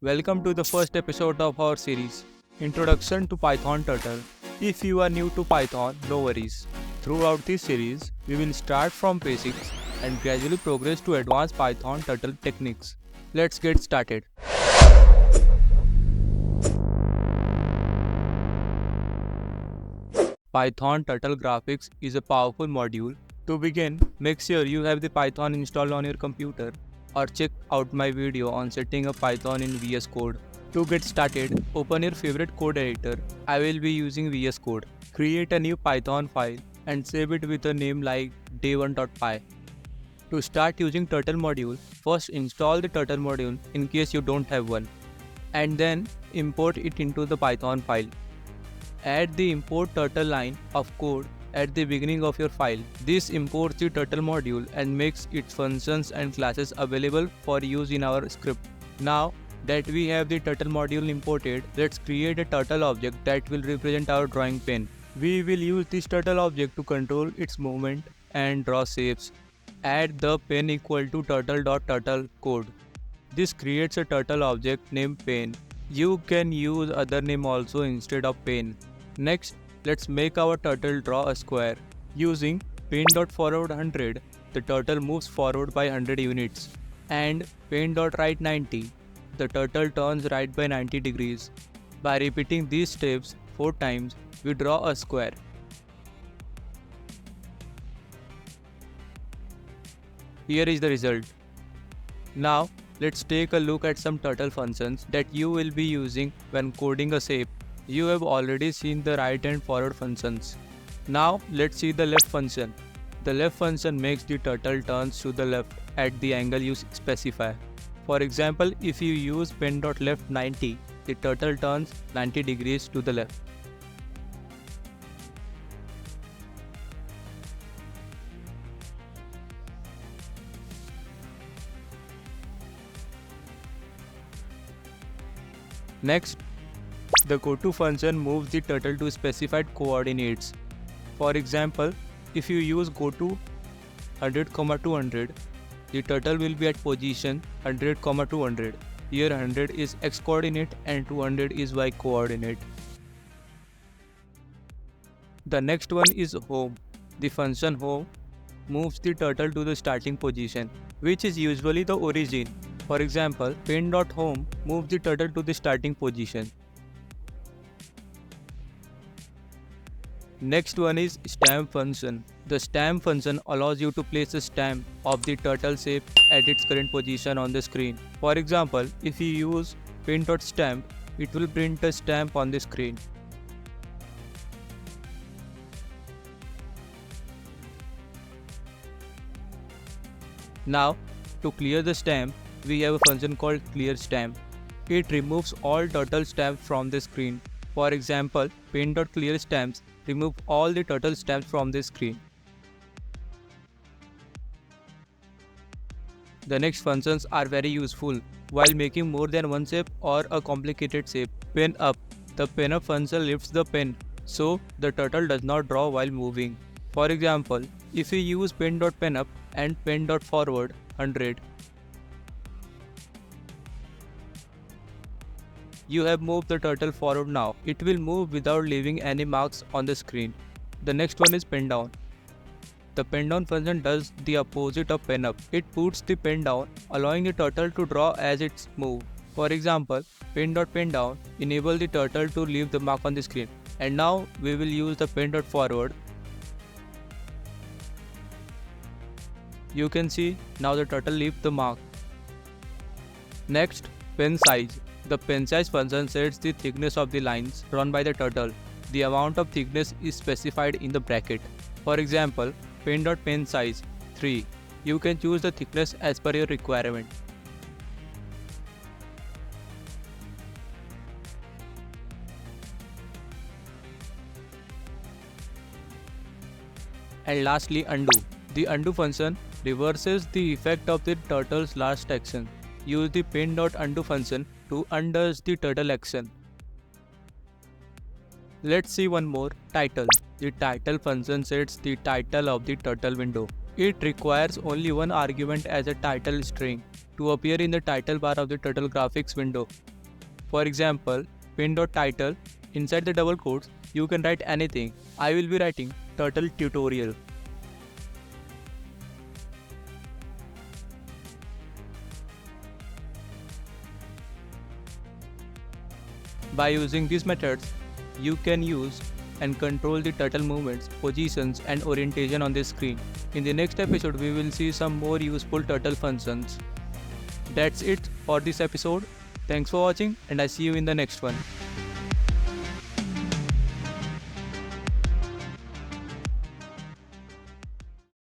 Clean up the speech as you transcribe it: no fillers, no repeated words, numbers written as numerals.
Welcome to the first episode of our series, Introduction to Python Turtle. If you are new to Python, no worries. Throughout this series, we will start from basics and gradually progress to advanced Python Turtle techniques. Let's get started. Python Turtle Graphics is a powerful module. To begin, make sure you have the Python installed on your computer or check out my video on setting up Python in VS Code. To get started, open your favorite code editor. I will be using VS Code. Create a new Python file and save it with a name like day1.py. To start using Turtle module, first install the Turtle module in case you don't have one, and then import it into the Python file. Add the import turtle line of code at the beginning of your file. This imports the turtle module and makes its functions and classes available for use in our script. Now that we have the turtle module imported, let's create a turtle object that will represent our drawing pen. We will use this turtle object to control its movement and draw shapes. Add the pen equal to turtle.turtle code. This creates a turtle object named pen. You can use other name also instead of pen. Next, let's make our turtle draw a square. Using pen.forward 100, the turtle moves forward by 100 units, and pen.right 90, the turtle turns right by 90 degrees. By repeating these steps 4 times, we draw a square. Here is the result. Now, let's take a look at some turtle functions that you will be using when coding a shape. You have already seen the right and forward functions. Now let's see the left function. The left function makes the turtle turns to the left at the angle you specify. For example, if you use pen.left 90, the turtle turns 90 degrees to the left. Next, the goTo function moves the turtle to specified coordinates. For example, if you use goTo 100, 200, the turtle will be at position 100, 200. Here 100 is x coordinate and 200 is y coordinate. The next one is home. The function home moves the turtle to the starting position, which is usually the origin. For example, pen.home moves the turtle to the starting position. Next one is stamp function. The stamp function allows you to place a stamp of the turtle shape at its current position on the screen. For example, if you use pen.stamp, it will print a stamp on the screen. Now, to clear the stamp, we have a function called clearStamp. It removes all turtle stamps from the screen. For example, pen.clearStamps remove all the turtle stamps from the screen. The next functions are very useful while making more than one shape or a complicated shape. Pen up. The pen up function lifts the pen so the turtle does not draw while moving. For example, if you use pen.penup and pen.forward 100, you have moved the turtle forward now. It will move without leaving any marks on the screen. The next one is pen down. The pen down function does the opposite of pen up. It puts the pen down, allowing the turtle to draw as it's moved. For example, pen down enable the turtle to leave the mark on the screen. And now we will use the pen.forward. You can see now the turtle leaves the mark. Next, pen size. The PENSIZE function sets the thickness of the lines drawn by the turtle. The amount of thickness is specified in the bracket. For example, pen.PENSIZE 3. You can choose the thickness as per your requirement. And lastly, undo. The undo function reverses the effect of the turtle's last action. Use the pen.undo function to undo the turtle action. Let's see one more, title. The title function sets the title of the turtle window. It requires only one argument as a title string. to appear in the title bar of the Turtle graphics window. For example, pin.title, inside the double quotes, you can write anything. I will be writing Turtle tutorial. By using these methods, you can use and control the turtle movements, positions and orientation on the screen. In the next episode, we will see some more useful turtle functions. That's it for this episode. Thanks for watching and I see you in the next one.